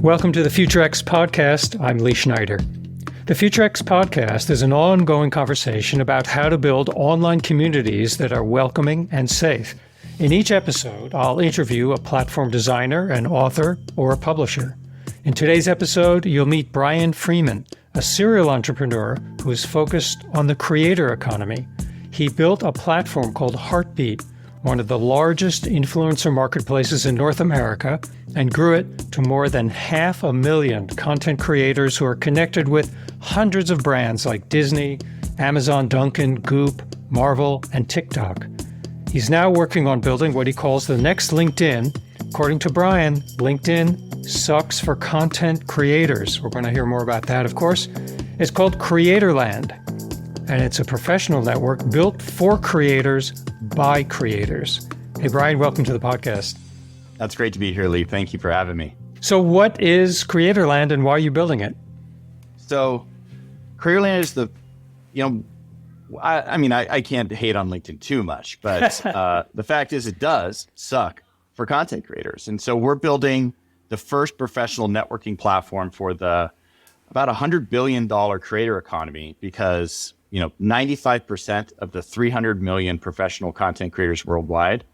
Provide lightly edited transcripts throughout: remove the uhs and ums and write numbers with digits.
Welcome to the FutureX podcast. I'm Lee Schneider. The FutureX podcast is an ongoing conversation about how to build online communities that are welcoming and safe. In each episode, I'll interview a platform designer, an author, or a publisher. In today's episode, you'll meet Brian Freeman, a serial entrepreneur who is focused on the creator economy. He built a platform called Heartbeat, one of the largest influencer marketplaces in North America, and grew it to more than 500,000 content creators who are connected with hundreds of brands like Disney, Amazon, Dunkin', Goop, Marvel, and TikTok. He's now working on building what he calls the next LinkedIn. According to Brian, LinkedIn sucks for content creators. We're going to hear more about that, of course. It's called Creatorland, and it's a professional network built for creators by creators. Hey, Brian, welcome to the podcast. That's great to be here, Lee. Thank you for having me. So what is Creatorland and why are you building it? So Creatorland is I can't hate on LinkedIn too much, but the fact is it does suck for content creators. And so we're building the first professional networking platform for the about $100 billion creator economy because 95% of the 300 million professional content creators worldwide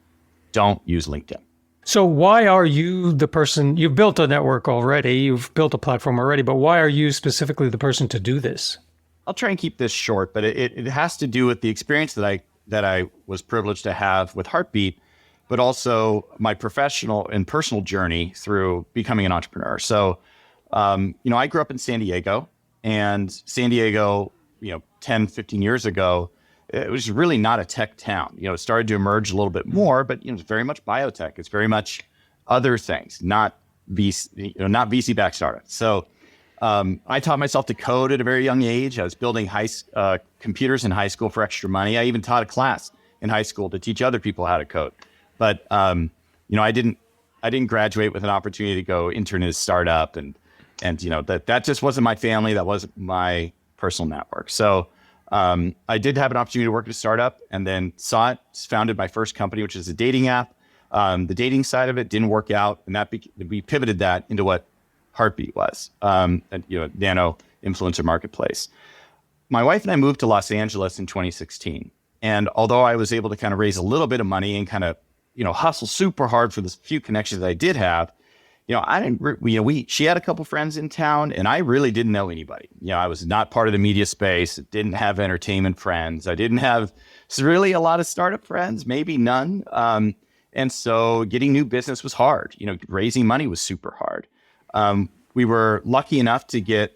don't use LinkedIn. So why are you the person, you've built a network already, you've built a platform already, but why are you specifically the person to do this? I'll try and keep this short, but it has to do with the experience that I was privileged to have with Heartbeat, but also my professional and personal journey through becoming an entrepreneur. So, I grew up in San Diego, and San Diego, 10, 15 years ago, it was really not a tech town. It started to emerge a little bit more, but it's very much biotech. It's very much other things, not VC-backed startups. So I taught myself to code at a very young age. I was building computers in high school for extra money. I even taught a class in high school to teach other people how to code. But I didn't graduate with an opportunity to go intern in a startup, and that just wasn't my family. That wasn't my personal network. So I did have an opportunity to work at a startup, and then founded my first company, which is a dating app. The dating side of it didn't work out, and we pivoted that into what Heartbeat was, nano influencer marketplace. My wife and I moved to Los Angeles in 2016. And although I was able to kind of raise a little bit of money and kind of, hustle super hard for the few connections that I did have, she had a couple friends in town, and I really didn't know anybody. I was not part of the media space, didn't have entertainment friends. I didn't have really a lot of startup friends, maybe none. And so getting new business was hard. Raising money was super hard. We were lucky enough to go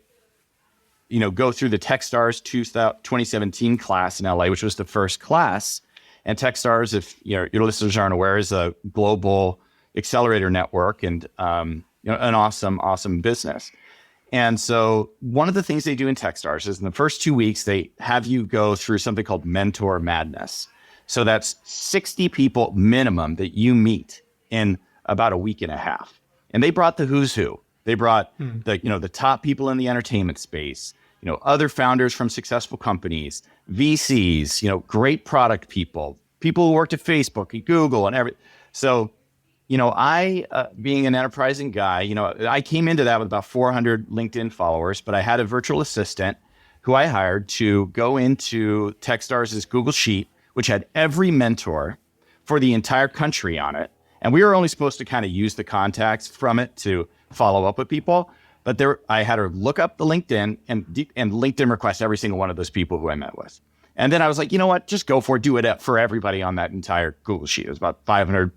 through the Techstars 2017 class in LA, which was the first class. And Techstars, if your listeners aren't aware, is a global accelerator network and an awesome business. And so one of the things they do in Techstars is in the first 2 weeks, they have you go through something called Mentor Madness. So that's 60 people minimum that you meet in about a week and a half. And they brought the who's who. They brought the top people in the entertainment space, other founders from successful companies, VCs, great product people who worked at Facebook and Google and everything. So, I, being an enterprising guy, I came into that with about 400 LinkedIn followers, but I had a virtual assistant who I hired to go into Techstars' Google Sheet, which had every mentor for the entire country on it. And we were only supposed to kind of use the contacts from it to follow up with people. But I had her look up the LinkedIn and LinkedIn request every single one of those people who I met with. And then I was like, you know what, just go for it. Do it for everybody on that entire Google Sheet. It was about 500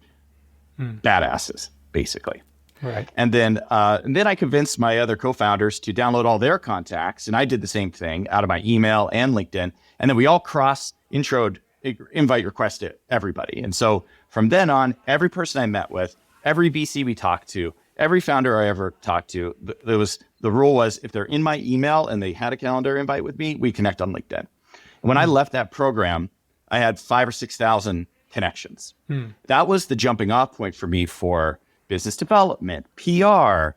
badasses, basically. Right. And then I convinced my other co-founders to download all their contacts. And I did the same thing out of my email and LinkedIn. And then we all cross-introed invite request to everybody. And so from then on, every person I met with, every VC we talked to, every founder I ever talked to, the rule was if they're in my email and they had a calendar invite with me, we connect on LinkedIn. And when I left that program, I had 5,000 or 6,000 connections. That was the jumping off point for me for business development, PR,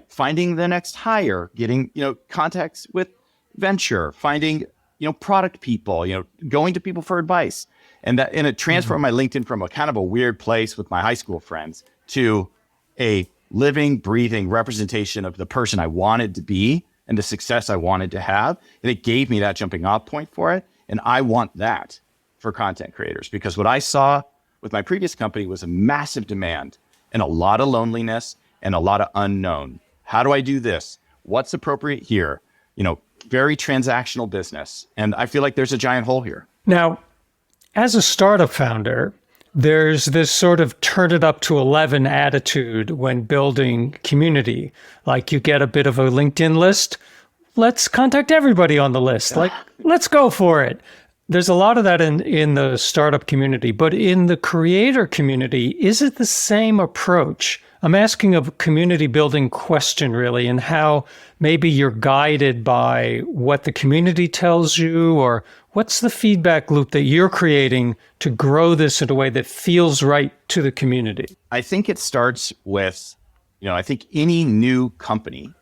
finding the next hire, getting contacts with venture, finding product people, going to people for advice. And it transformed my LinkedIn from a kind of a weird place with my high school friends to a living, breathing representation of the person I wanted to be and the success I wanted to have. And it gave me that jumping off point for it. And I want that for content creators, because what I saw with my previous company was a massive demand and a lot of loneliness and a lot of unknown. How do I do this? What's appropriate here? Very transactional business. And I feel like there's a giant hole here. Now, as a startup founder, there's this sort of turn it up to 11 attitude when building community. Like you get a bit of a LinkedIn list. Let's contact everybody on the list. Like, let's go for it. There's a lot of that in the startup community, but in the creator community, is it the same approach? I'm asking a community building question, really, and how maybe you're guided by what the community tells you, or what's the feedback loop that you're creating to grow this in a way that feels right to the community? I think it starts with, I think any new company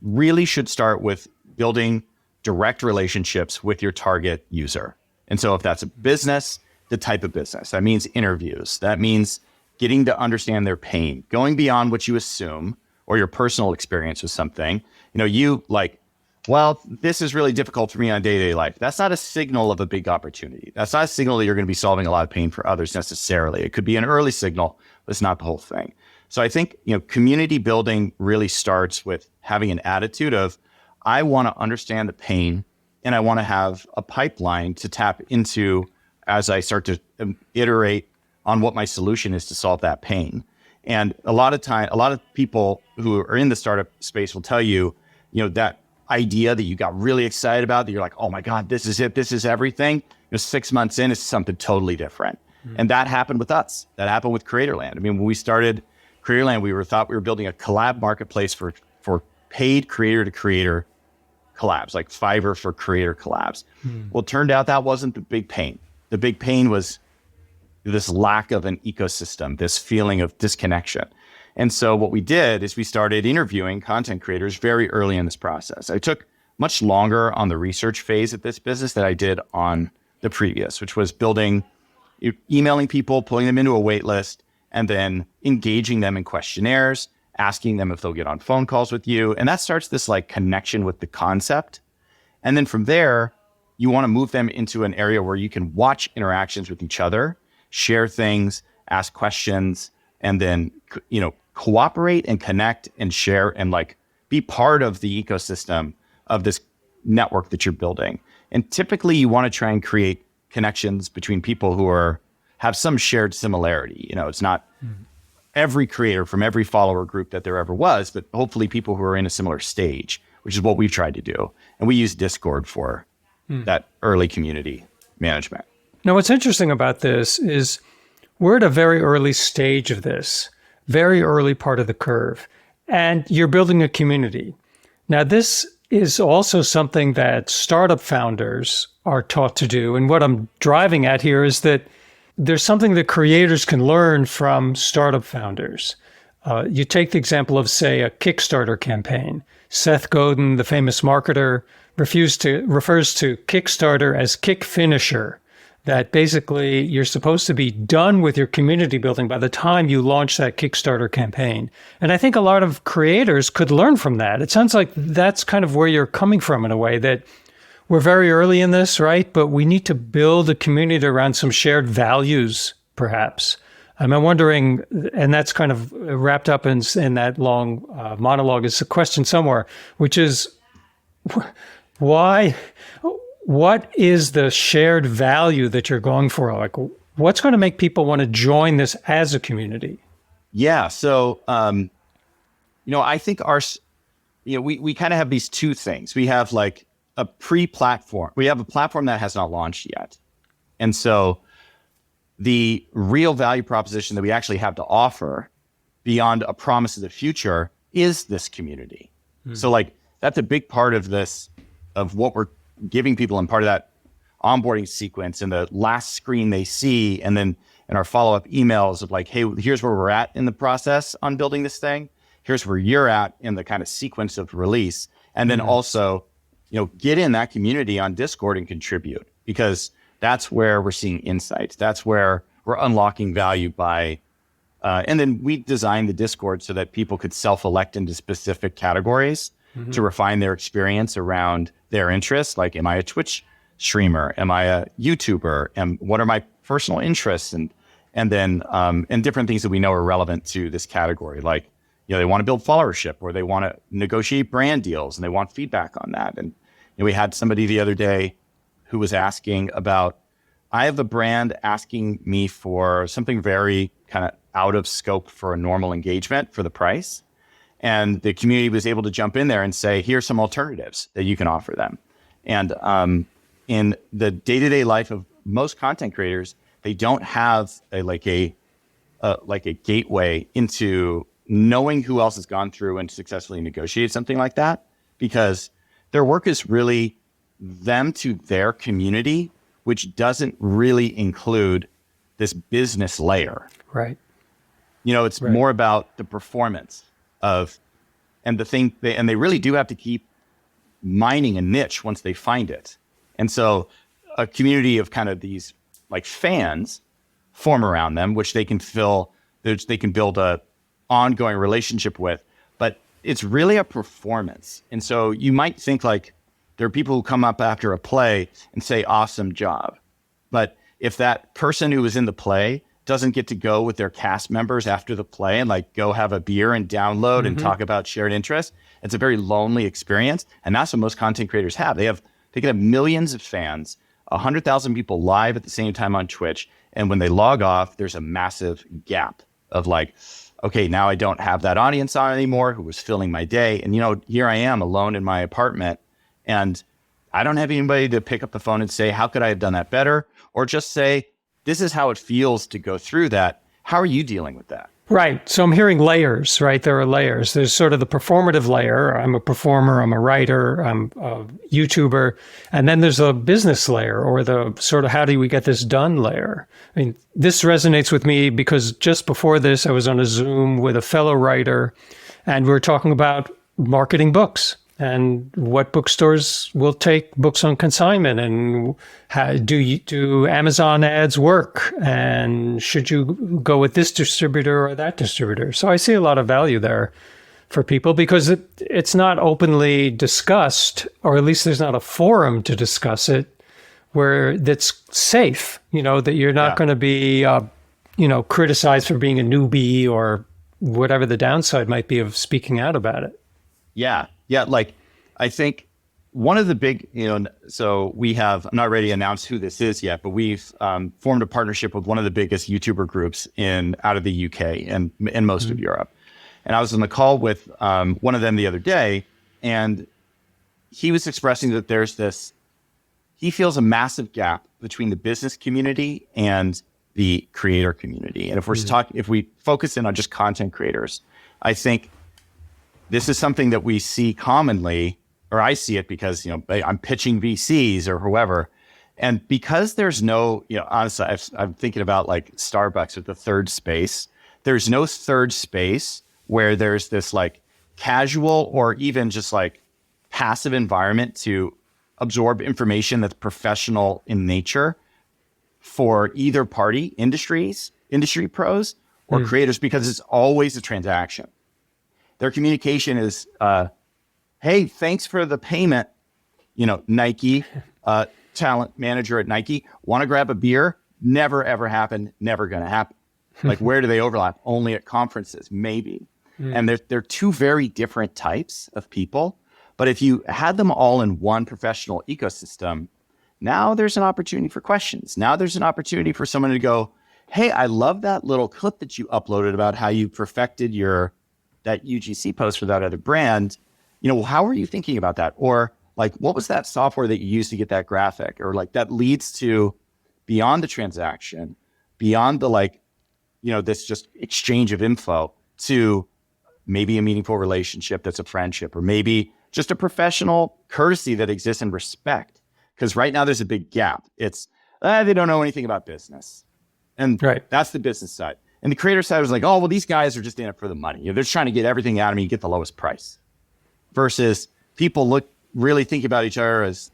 really should start with building direct relationships with your target user. And so if that's a business, the type of business, that means interviews, that means getting to understand their pain, going beyond what you assume or your personal experience with something. This is really difficult for me on day-to-day life. That's not a signal of a big opportunity. That's not a signal that you're going to be solving a lot of pain for others necessarily. It could be an early signal, but it's not the whole thing. So I think, community building really starts with having an attitude of, I want to understand the pain and I want to have a pipeline to tap into as I start to iterate on what my solution is to solve that pain. And a lot of people who are in the startup space will tell you, that idea that you got really excited about, that you're like, oh my God, this is it, this is everything. 6 months in, it's something totally different. Mm-hmm. And that happened with us. That happened with Creatorland. I mean, when we started Creatorland, we thought we were building a collab marketplace for paid creator to creator collabs, like Fiverr for creator collabs. Mm-hmm. Well, it turned out that wasn't the big pain. The big pain was this lack of an ecosystem, this feeling of disconnection. And so what we did is we started interviewing content creators very early in this process. I took much longer on the research phase of this business than I did on the previous, which was emailing people, pulling them into a wait list, and then engaging them in questionnaires, asking them if they'll get on phone calls with you. And that starts this connection with the concept. And then from there, you want to move them into an area where you can watch interactions with each other, share things, ask questions, and then, cooperate and connect and share and be part of the ecosystem of this network that you're building. And typically you want to try and create connections between people who have some shared similarity. It's not every creator from every follower group that there ever was, but hopefully people who are in a similar stage, which is what we've tried to do. And we use Discord for that early community management. Now, what's interesting about this is we're at a very early stage of this, very early part of the curve, and you're building a community. Now, this is also something that startup founders are taught to do. And what I'm driving at here is that there's something that creators can learn from startup founders. You take the example of, say, a Kickstarter campaign. Seth Godin, the famous marketer, refers to Kickstarter as kick finisher. That basically you're supposed to be done with your community building by the time you launch that Kickstarter campaign. And I think a lot of creators could learn from that. It sounds like that's kind of where you're coming from in a way, that we're very early in this, right? But we need to build a community around some shared values, perhaps. I'm wondering, and that's kind of wrapped up in that long monologue, is a question somewhere, which is what is the shared value that you're going for? What's going to make people want to join this as a community? Yeah. So, I think we kind of have these two things. We have a pre-platform. We have a platform that has not launched yet. And so the real value proposition that we actually have to offer beyond a promise of the future is this community. Mm. So that's a big part of this, of what we're giving people, and part of that onboarding sequence and the last screen they see, and then in our follow-up emails of hey, here's where we're at in the process on building this thing. Here's where you're at in the kind of sequence of release. And then also, get in that community on Discord and contribute, because that's where we're seeing insights. That's where we're unlocking value by And then we designed the Discord so that people could self-elect into specific categories to refine their experience around their interests. Like, am I a Twitch streamer? Am I a YouTuber? And what are my personal interests? And then different things that we know are relevant to this category. Like, they want to build followership, or they want to negotiate brand deals, and they want feedback on that. And we had somebody the other day who was asking about, I have a brand asking me for something very kind of out of scope for a normal engagement for the price. And the community was able to jump in there and say, here's some alternatives that you can offer them. And in the day-to-day life of most content creators, they don't have a gateway into knowing who else has gone through and successfully negotiated something like that, because their work is really them to their community, which doesn't really include this business layer. Right. It's more about the performance and they really do have to keep mining a niche once they find it. And so a community of kind of these like fans form around them, which they can build a ongoing relationship with, but it's really a performance. And so you might think like there are people who come up after a play and say, awesome job. But if that person who was in the play doesn't get to go with their cast members after the play and like go have a beer and download and talk about shared interests, it's a very lonely experience. And that's what most content creators have. They can have millions of fans, 100,000 people live at the same time on Twitch. And when they log off, there's a massive gap of like, okay, now I don't have that audience on anymore who was filling my day. And, here I am alone in my apartment, and I don't have anybody to pick up the phone and say, how could I have done that better? Or just say, this is how it feels to go through that. How are you dealing with that? Right. So I'm hearing layers, right? There are layers. There's sort of the performative layer. I'm a performer, I'm a writer, I'm a YouTuber. And then there's a business layer, or the sort of how do we get this done layer. I mean, this resonates with me because just before this, I was on a Zoom with a fellow writer, and we were talking about marketing books and what bookstores will take books on consignment, and how do Amazon ads work, and should you go with this distributor or that distributor? So I see a lot of value there for people because it's not openly discussed, or at least there's not a forum to discuss it where that's safe, that you're not going to be, criticized for being a newbie or whatever the downside might be of speaking out about it. Yeah. Yeah. Like, I think one of the big, so we have, I'm not ready to announce who this is yet, but we've formed a partnership with one of the biggest YouTuber groups out of the UK and most of Europe. And I was on the call with one of them the other day, and he was expressing that he feels a massive gap between the business community and the creator community. And if we focus in on just content creators, I think this is something that we see commonly, or I see it because, I'm pitching VCs or whoever. And because there's no, honestly, I'm thinking about like Starbucks with the third space. There's no third space where there's this like casual or even just like passive environment to absorb information that's professional in nature for either party, industry pros or creators, because it's always a transaction. Their communication is, hey, thanks for the payment, Nike, talent manager at Nike, want to grab a beer? Never, ever happened. Never going to happen. Like, where do they overlap? Only at conferences, maybe. And they're two very different types of people. But if you had them all in one professional ecosystem, now there's an opportunity for questions. Now there's an opportunity for someone to go, hey, I love that little clip that you uploaded about how you perfected that UGC post for that other brand. How are you thinking about that? Or like, what was that software that you used to get that graphic? Or like that leads to beyond the transaction, beyond the this just exchange of info to maybe a meaningful relationship that's a friendship, or maybe just a professional courtesy that exists in respect. Because right now there's a big gap. It's, they don't know anything about business. And that's the business side. And the creator side was like, oh, well, these guys are just in it for the money. They're just trying to get everything out of me, get the lowest price. Versus people really think about each other as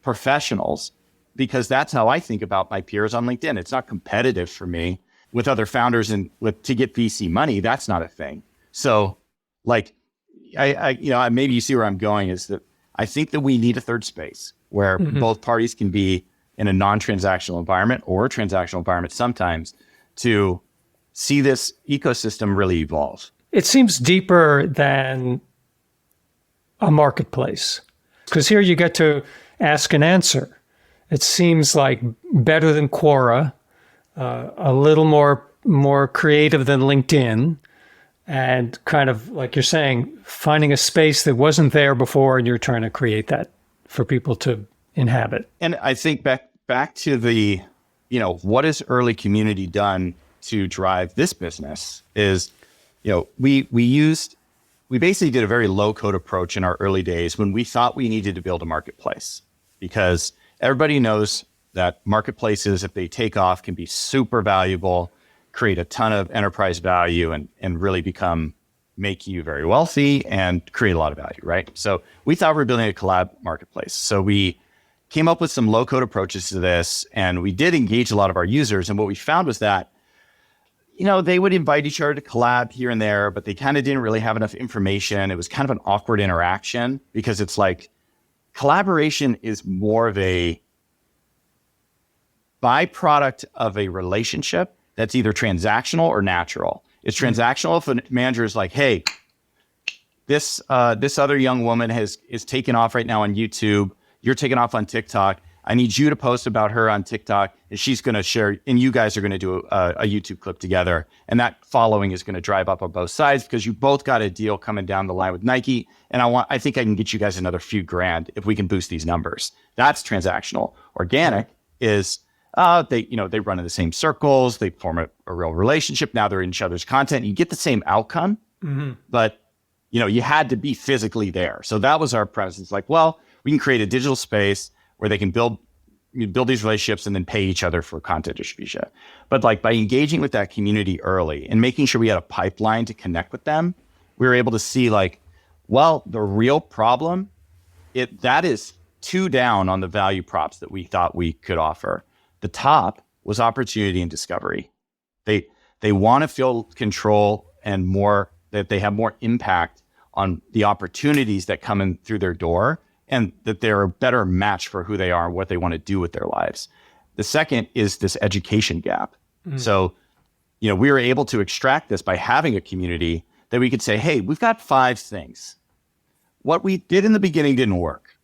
professionals, because that's how I think about my peers on LinkedIn. It's not competitive for me. with other founders and to get VC money, that's not a thing. So like, maybe you see where I'm going is that I think that we need a third space where both parties can be in a non-transactional environment or a transactional environment sometimes to see this ecosystem really evolve. It seems deeper than a marketplace, because here you get to ask and answer. It seems like better than Quora, a little more creative than LinkedIn, and kind of like you're saying, finding a space that wasn't there before, and you're trying to create that for people to inhabit. And I think back to the, what has early community done to drive this business is, we basically did a very low code approach in our early days when we thought we needed to build a marketplace, because everybody knows that marketplaces, if they take off, can be super valuable, create a ton of enterprise value and really make you very wealthy and create a lot of value, right? So we thought we were building a collab marketplace. So we came up with some low code approaches to this, and we did engage a lot of our users. And what we found was that, they would invite each other to collab here and there, but they kind of didn't really have enough information. It was kind of an awkward interaction because it's like collaboration is more of a byproduct of a relationship that's either transactional or natural. It's transactional if a manager is like, hey, this other young woman is taking off right now on YouTube. You're taking off on TikTok. I need you to post about her on TikTok, and she's going to share, and you guys are going to do a YouTube clip together. And that following is going to drive up on both sides because you both got a deal coming down the line with Nike. And I think I can get you guys another few grand if we can boost these numbers. That's transactional. Organic is they run in the same circles. They form a real relationship. Now they're in each other's content. You get the same outcome, but you had to be physically there. So that was our premise. It's like, well, we can create a digital space where they can build these relationships and then pay each other for content distribution. But like by engaging with that community early and making sure we had a pipeline to connect with them, we were able to see like, well, the real problem, that is 2 down on the value props that we thought we could offer. The top was opportunity and discovery. They want to feel control and that they have more impact on the opportunities that come in through their door, and that they're a better match for who they are and what they want to do with their lives. The second is this education gap. So, we were able to extract this by having a community that we could say, hey, we've got 5 things. What we did in the beginning didn't work.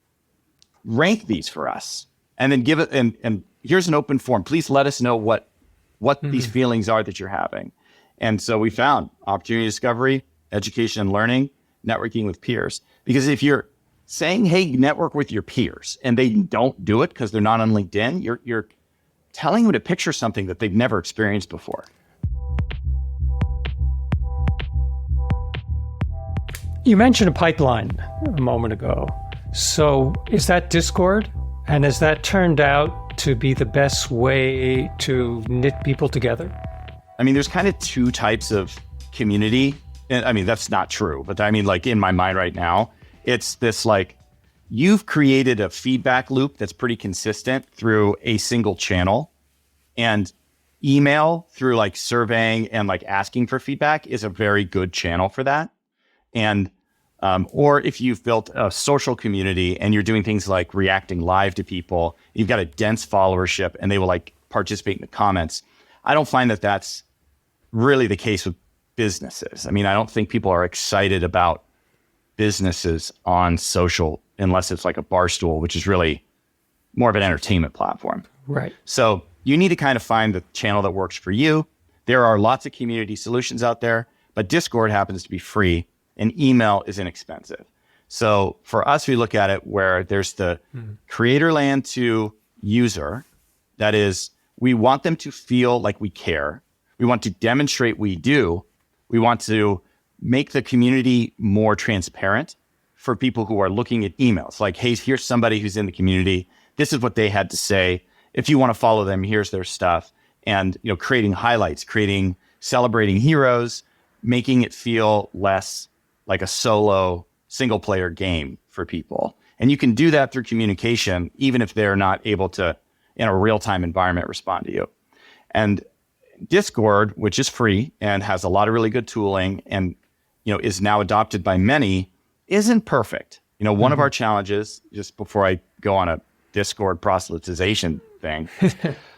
Rank these for us and then give it, and here's an open form. Please let us know what these feelings are that you're having. And so we found opportunity discovery, education and learning, networking with peers. Because if you're saying, hey, network with your peers, and they don't do it because they're not on LinkedIn, you're telling them to picture something that they've never experienced before. You mentioned a pipeline a moment ago. So is that Discord? And has that turned out to be the best way to knit people together? I mean, there's kind of 2 types of community. And I mean, that's not true, but I mean, like in my mind right now, it's this like, you've created a feedback loop that's pretty consistent through a single channel, and email through like surveying and like asking for feedback is a very good channel for that. And, or if you've built a social community and you're doing things like reacting live to people, you've got a dense followership and they will like participate in the comments. I don't find that that's really the case with businesses. I mean, I don't think people are excited about businesses on social unless it's like a Barstool, which is really more of an entertainment platform. Right. So you need to kind of find the channel that works for you. There are lots of community solutions out there, but Discord happens to be free and email is inexpensive. So for us, we look at it where there's the creator land to user. That is, we want them to feel like we care. We want to demonstrate we do. We want to make the community more transparent for people who are looking at emails. Like, hey, here's somebody who's in the community. This is what they had to say. If you want to follow them, here's their stuff. And creating highlights, celebrating heroes, making it feel less like a solo single player game for people. And you can do that through communication, even if they're not able to, in a real-time environment, respond to you. And Discord, which is free and has a lot of really good tooling and, is now adopted by many, isn't perfect. One of our challenges, just before I go on a Discord proselytization thing,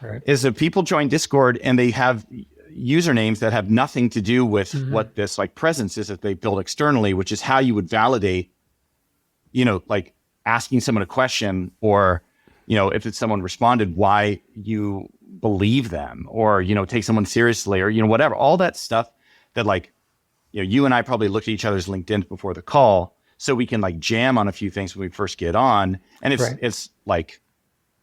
right, is that people join Discord and they have usernames that have nothing to do with what this like presence is that they build externally, which is how you would validate, like asking someone a question, or, if it's someone responded, why you believe them, or, take someone seriously, or, whatever, all that stuff that like, you and I probably looked at each other's LinkedIn before the call, so we can like jam on a few things when we first get on. And it's like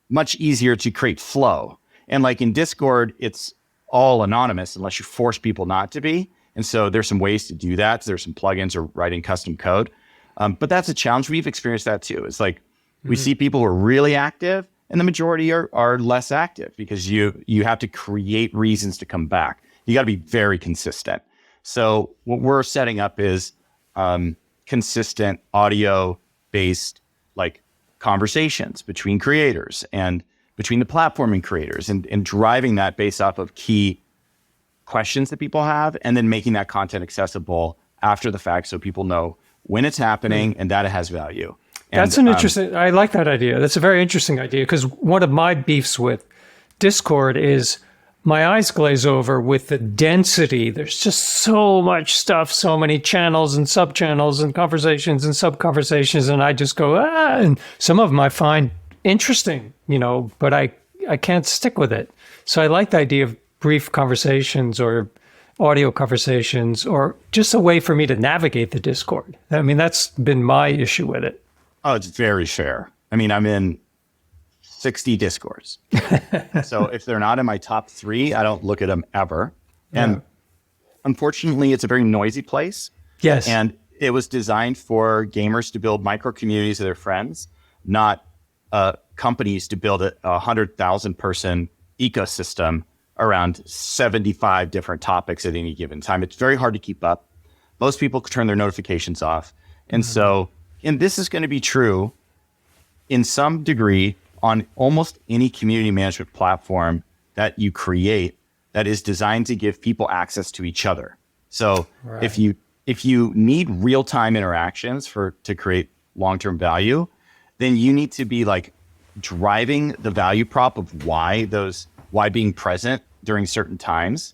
much easier to create flow. And like in Discord, it's all anonymous unless you force people not to be. And so there's some ways to do that. There's some plugins or writing custom code. But that's a challenge. We've experienced that too. It's like we see people who are really active and the majority are less active because you have to create reasons to come back. You got to be very consistent. So what we're setting up is consistent audio-based like conversations between creators and between the platform and creators, and driving that based off of key questions that people have, and then making that content accessible after the fact so people know when it's happening and that it has value. And, that's an interesting, I like that idea. That's a very interesting idea, because one of my beefs with Discord is my eyes glaze over with the density. There's just so much stuff, so many channels and sub-channels and conversations and sub-conversations, and I just go, and some of them I find interesting, but I can't stick with it. So I like the idea of brief conversations or audio conversations, or just a way for me to navigate the Discord. I mean, that's been my issue with it. Oh, it's very fair. I mean, I'm in 60 Discords. So if they're not in my top 3, I don't look at them ever. And unfortunately, it's a very noisy place. Yes. And it was designed for gamers to build micro communities of their friends, not companies to build a 100,000 person ecosystem around 75 different topics at any given time. It's very hard to keep up. Most people turn their notifications off. And and this is going to be true in some degree on almost any community management platform that you create that is designed to give people access to each other. So if you need real-time interactions to create long-term value, then you need to be like driving the value prop of why being present during certain times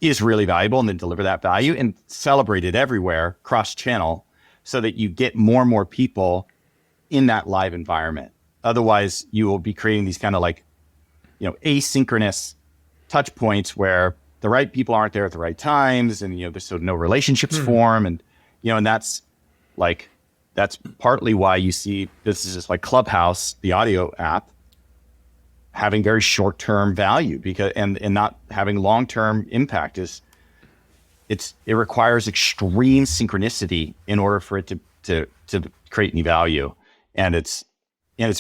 is really valuable, and then deliver that value and celebrate it everywhere, cross-channel, so that you get more and more people in that live environment. Otherwise, you will be creating these kind of like, asynchronous touch points where the right people aren't there at the right times, and there's so no relationships form, and and that's partly why you see businesses like Clubhouse, the audio app, having very short-term value because and not having long-term impact. It requires extreme synchronicity in order for it to create any value, and it's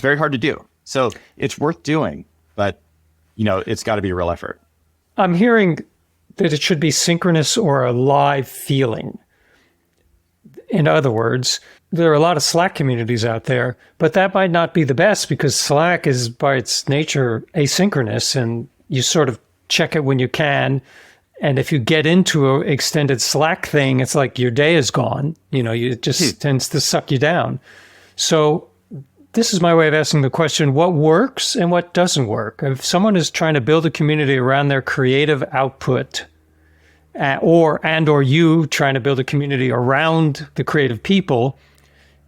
very hard to do. So it's worth doing, but it's got to be a real effort. I'm hearing that it should be synchronous or a live feeling. In other words, there are a lot of Slack communities out there, but that might not be the best, because Slack is by its nature asynchronous, and you sort of check it when you can. And if you get into an extended Slack thing, it's like your day is gone. It just tends to suck you down. So this is my way of asking the question, what works and what doesn't work? If someone is trying to build a community around their creative output, or you trying to build a community around the creative people,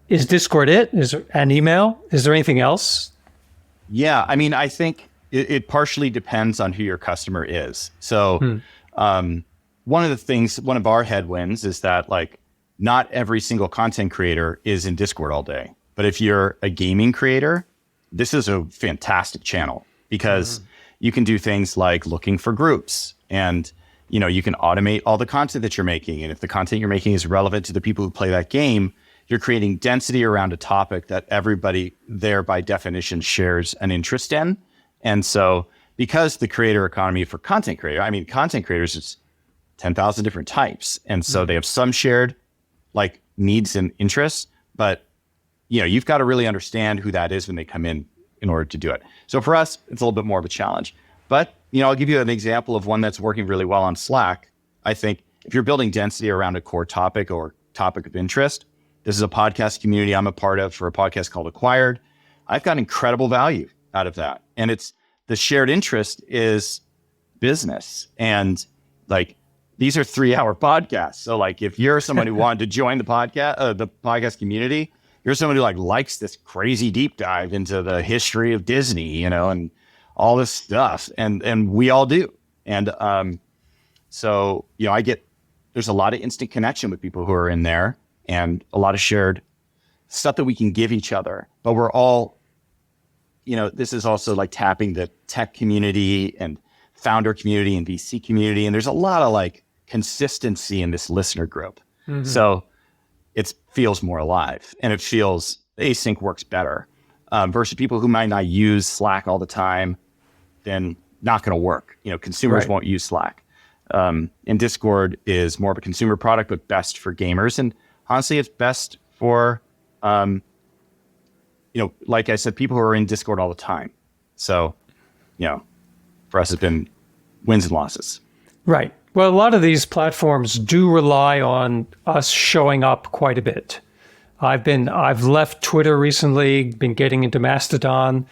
is Discord it? Is there an email? Is there anything else? Yeah, I mean, I think it partially depends on who your customer is. So one of our headwinds is that like not every single content creator is in Discord all day. But if you're a gaming creator, this is a fantastic channel, because you can do things like looking for groups, and you can automate all the content that you're making. And if the content you're making is relevant to the people who play that game, you're creating density around a topic that everybody there by definition shares an interest in. And so because the creator economy for content creators is 10,000 different types. And so they have some shared like needs and interests, but you've got to really understand who that is when they come in order to do it. So for us, it's a little bit more of a challenge, but I'll give you an example of one that's working really well on Slack. I think if you're building density around a core topic or topic of interest, this is a podcast community I'm a part of for a podcast called Acquired. I've got incredible value out of that. And it's the shared interest is business. And like, these are 3-hour podcasts. So like, if you're somebody who wanted to join the podcast community, you're somebody who like likes this crazy deep dive into the history of Disney, and all this stuff. And we all do. And so, there's a lot of instant connection with people who are in there and a lot of shared stuff that we can give each other. But we're all, this is also like tapping the tech community and founder community and VC community. And there's a lot of like consistency in this listener group. Mm-hmm. So it feels more alive and it feels async works better versus people who might not use Slack all the time, then not going to work. Consumers won't use Slack. And Discord is more of a consumer product, but best for gamers. And honestly, it's best for, like I said, people who are in Discord all the time. So, for us, it's been wins and losses. Right. Well, a lot of these platforms do rely on us showing up quite a bit. I've left Twitter recently, been getting into Mastodon.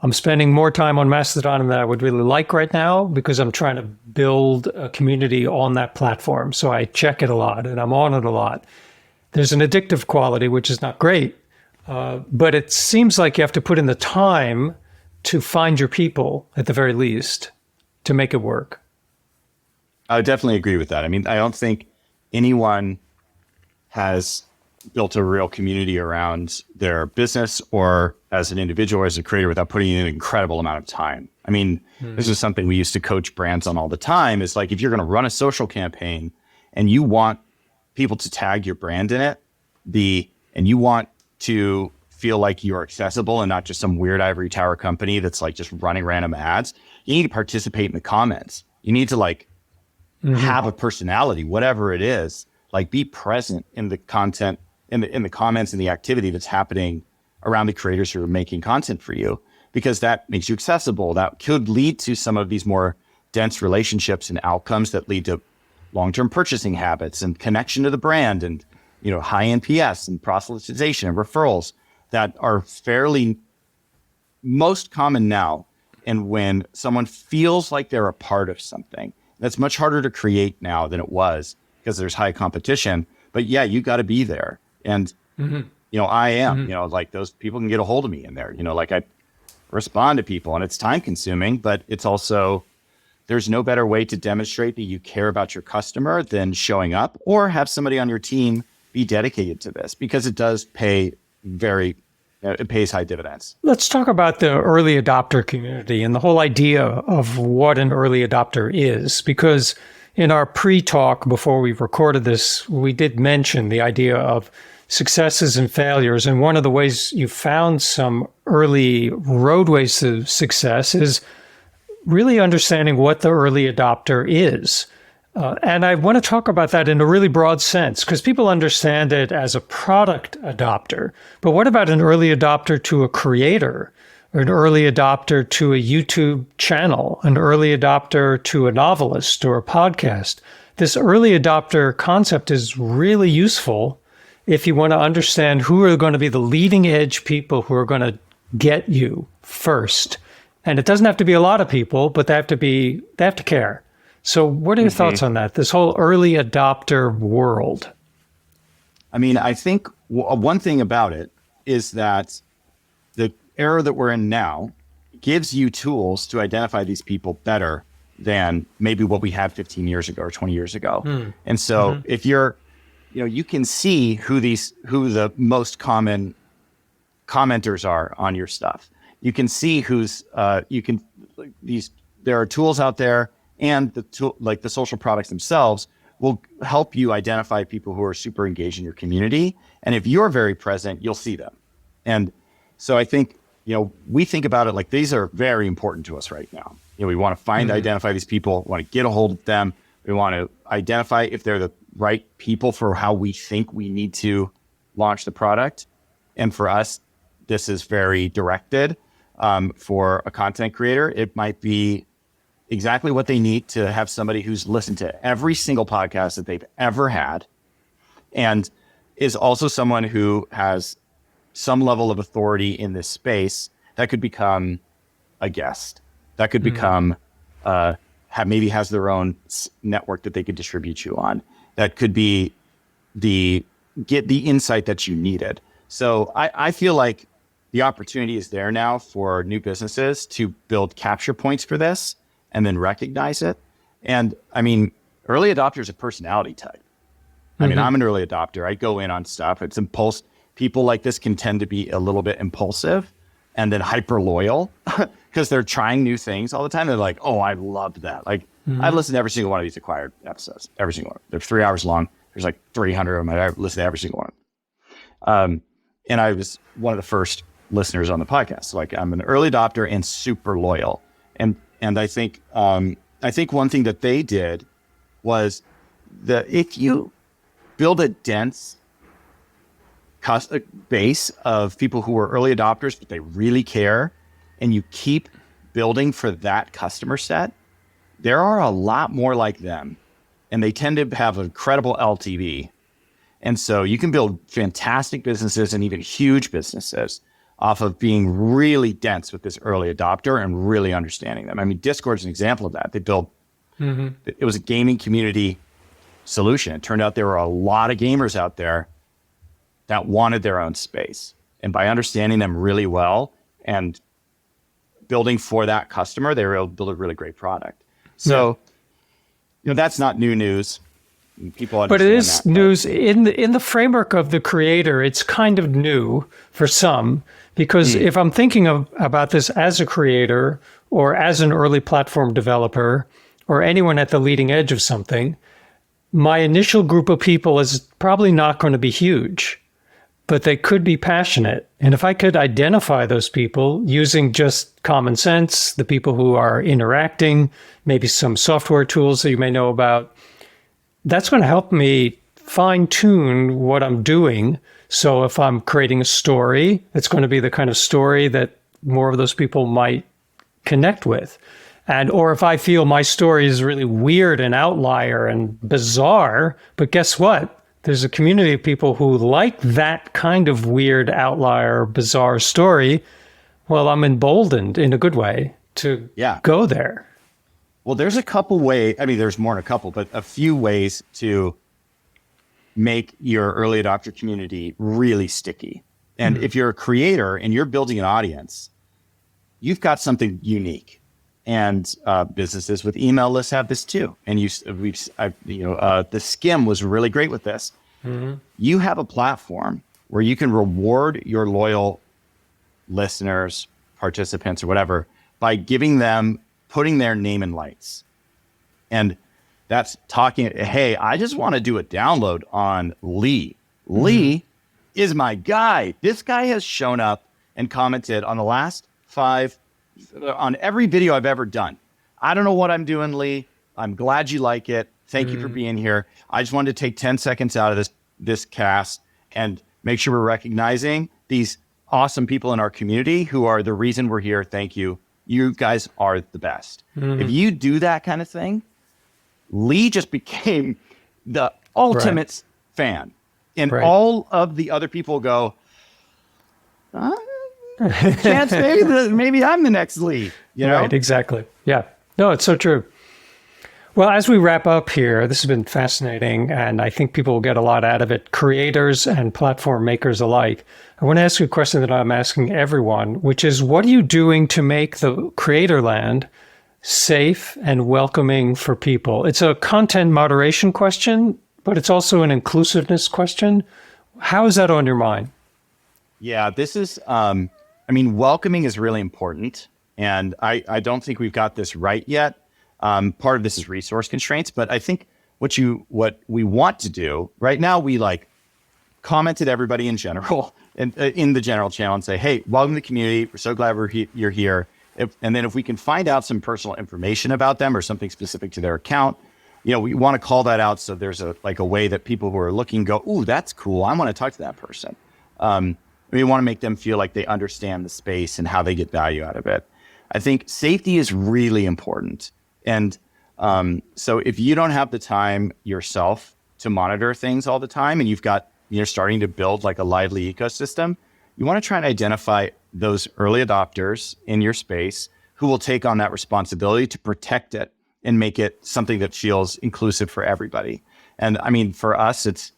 I'm spending more time on Mastodon than I would really like right now because I'm trying to build a community on that platform. So I check it a lot and I'm on it a lot. There's an addictive quality, which is not great, but it seems like you have to put in the time to find your people at the very least to make it work. I would definitely agree with that. I mean, I don't think anyone has built a real community around their business or as an individual or as a creator without putting in an incredible amount of time. I mean, this is something we used to coach brands on all the time. Is like, if you're going to run a social campaign and you want people to tag your brand in it, and you want to feel like you're accessible and not just some weird ivory tower company that's like just running random ads, you need to participate in the comments. You need to like have a personality, whatever it is, like be present in the content, in the comments and the activity that's happening around the creators who are making content for you, because that makes you accessible. That could lead to some of these more dense relationships and outcomes that lead to long-term purchasing habits and connection to the brand and, high NPS and proselytization and referrals that are fairly most common now. And when someone feels like they're a part of something, that's much harder to create now than it was because there's high competition. But yeah, you got to be there. And, I am, like those people can get a hold of me in there, like I respond to people and it's time consuming, but it's also, there's no better way to demonstrate that you care about your customer than showing up or have somebody on your team be dedicated to this because it does pay it pays high dividends. Let's talk about the early adopter community and the whole idea of what an early adopter is, because in our pre-talk before we recorded this, we did mention the idea of successes and failures. And one of the ways you found some early roadways to success is really understanding what the early adopter is. And I want to talk about that in a really broad sense, because people understand it as a product adopter. But what about an early adopter to a creator, or an early adopter to a YouTube channel, an early adopter to a novelist or a podcast? This early adopter concept is really useful if you want to understand who are going to be the leading edge people who are going to get you first. And it doesn't have to be a lot of people, but they have to care. So what are your thoughts on that, this whole early adopter world? I mean, I think one thing about it is that the era that we're in now gives you tools to identify these people better than maybe what we had 15 years ago or 20 years ago. And so if you're, you can see who the most common commenters are on your stuff. You can see there are tools out there, and the social products themselves will help you identify people who are super engaged in your community. And if you're very present, you'll see them. And so I think, we think about it like these are very important to us right now. We want to identify these people, we want to get a hold of them. We want to identify if they're the right people for how we think we need to launch the product. And for us, this is very directed. For a content creator, it might be exactly what they need to have somebody who's listened to every single podcast that they've ever had, and is also someone who has some level of authority in this space that could become a guest, that could become, maybe has their own network that they could distribute you on, that could be get the insight that you needed. So I feel like the opportunity is there now for new businesses to build capture points for this and then recognize it. And I mean, early adopters are personality type. I mean, I'm an early adopter. I go in on stuff. It's impulse. People like this can tend to be a little bit impulsive and then hyper loyal because they're trying new things all the time. They're like, oh, I loved that. Like I've listened to every single one of these acquired episodes, every single one. They're 3 hours long. There's like 300 of them. I've listened to every single one. And I was one of the first listeners on the podcast. So like I'm an early adopter and super loyal. And I think one thing that they did was that if you build a dense base of people who are early adopters, but they really care, and you keep building for that customer set, there are a lot more like them, and they tend to have an incredible LTV. And so you can build fantastic businesses and even huge businesses off of being really dense with this early adopter and really understanding them. I mean, Discord's an example of that. They built, it was a gaming community solution. It turned out there were a lot of gamers out there that wanted their own space. And by understanding them really well and building for that customer, they were able to build a really great product. So, that's not new news. People understand. But it is news in the framework of the creator. It's kind of new for some, because if I'm thinking about this as a creator or as an early platform developer or anyone at the leading edge of something, my initial group of people is probably not going to be huge, but they could be passionate. And if I could identify those people using just common sense, the people who are interacting, maybe some software tools that you may know about, that's going to help me fine tune what I'm doing. So if I'm creating a story, it's going to be the kind of story that more of those people might connect with. Or if I feel my story is really weird and outlier and bizarre, but guess what? There's a community of people who like that kind of weird, outlier, bizarre story. Well, I'm emboldened in a good way to go there. Well, there's a couple ways. I mean, there's more than a couple, but a few ways to make your early adopter community really sticky. And if you're a creator and you're building an audience, you've got something unique. And businesses with email lists have this too. And the Skim was really great with this. You have a platform where you can reward your loyal listeners, participants, or whatever by putting their name in lights. And that's talking, hey, I just want to do a download on Lee. Lee is my guy. This guy has shown up and commented on the last 5 on every video I've ever done. I don't know what I'm doing, Lee. I'm glad you like it. Thank you for being here. I just wanted to take 10 seconds out of this cast and make sure we're recognizing these awesome people in our community who are the reason we're here. Thank you. You guys are the best. If you do that kind of thing, Lee just became the ultimate fan. And all of the other people go, chance maybe I'm the next Lee, Right, exactly. Yeah. No, it's so true. Well, as we wrap up here, this has been fascinating, and I think people will get a lot out of it, creators and platform makers alike. I want to ask you a question that I'm asking everyone, which is, what are you doing to make the creator land safe and welcoming for people? It's a content moderation question, but it's also an inclusiveness question. How is that on your mind? Yeah, this is, welcoming is really important. And I don't think we've got this right yet. Part of this is resource constraints, but I think what we want to do right now, we commented everybody in general and in the general channel and say, hey, welcome to the community. We're so glad you're here. And then if we can find out some personal information about them or something specific to their account, we want to call that out. So there's a way that people who are looking go, ooh, that's cool. I want to talk to that person. We want to make them feel like they understand the space and how they get value out of it. I think safety is really important. And so if you don't have the time yourself to monitor things all the time, and you're starting to build like a lively ecosystem, you want to try and identify those early adopters in your space who will take on that responsibility to protect it and make it something that feels inclusive for everybody. And I mean, for us, it's,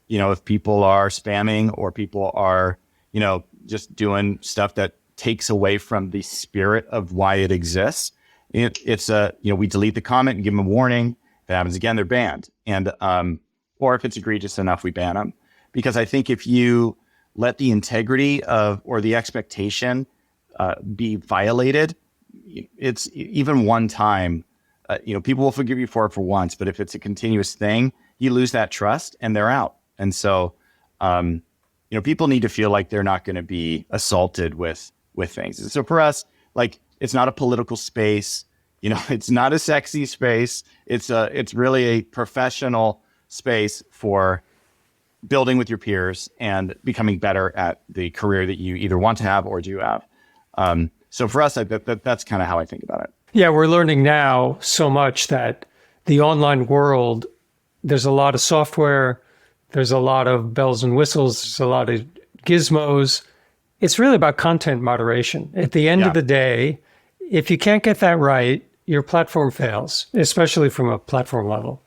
if people are spamming or people are, just doing stuff that takes away from the spirit of why it exists, we delete the comment and give them a warning. If it happens again, they're banned. And, or if it's egregious enough, we ban them. Because I think if you let the integrity or the expectation be violated, it's even one time, people will forgive you for it for once, but if it's a continuous thing, you lose that trust and they're out. And so, people need to feel like they're not going to be assaulted with things. And so for us, like, it's not a political space, it's not a sexy space. It's really a professional space for building with your peers and becoming better at the career that you either want to have or do have. So for us, that's kind of how I think about it. Yeah, we're learning now so much that the online world, there's a lot of software, there's a lot of bells and whistles, there's a lot of gizmos. It's really about content moderation. At the end of the day, if you can't get that right, your platform fails, especially from a platform level.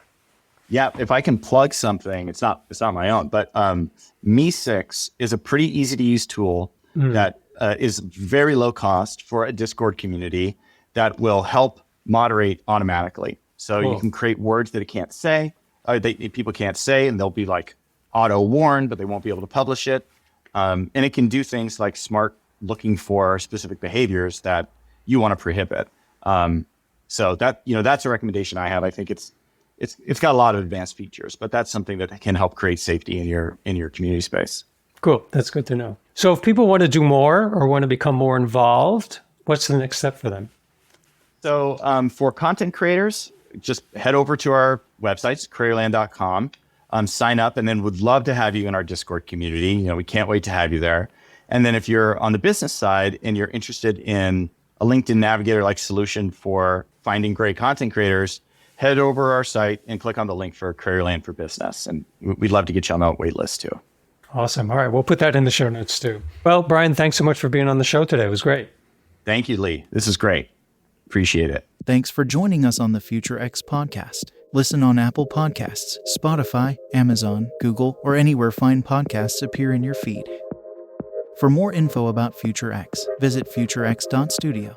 Yeah, if I can plug something, it's not my own, but Me6 is a pretty easy to use tool that is very low cost for a Discord community that will help moderate automatically. So you can create words that it can't say, people can't say, and they'll be like auto warned, but they won't be able to publish it. And it can do things like smart looking for specific behaviors that you want to prohibit. So that's a recommendation I have. I think it's got a lot of advanced features, but that's something that can help create safety in your community space. Cool. That's good to know. So if people want to do more or want to become more involved, what's the next step for them? So for content creators, just head over to our websites, creatorland.com, sign up, and then would love to have you in our Discord community. We can't wait to have you there. And then if you're on the business side and you're interested in a LinkedIn Navigator-like solution for finding great content creators, head over our site and click on the link for Creatorland for Business. And we'd love to get you on that wait list too. Awesome. All right. We'll put that in the show notes too. Well, Brian, thanks so much for being on the show today. It was great. Thank you, Lee. This is great. Appreciate it. Thanks for joining us on the Future X podcast. Listen on Apple Podcasts, Spotify, Amazon, Google, or anywhere fine podcasts appear in your feed. For more info about Future X, visit futurex.studio.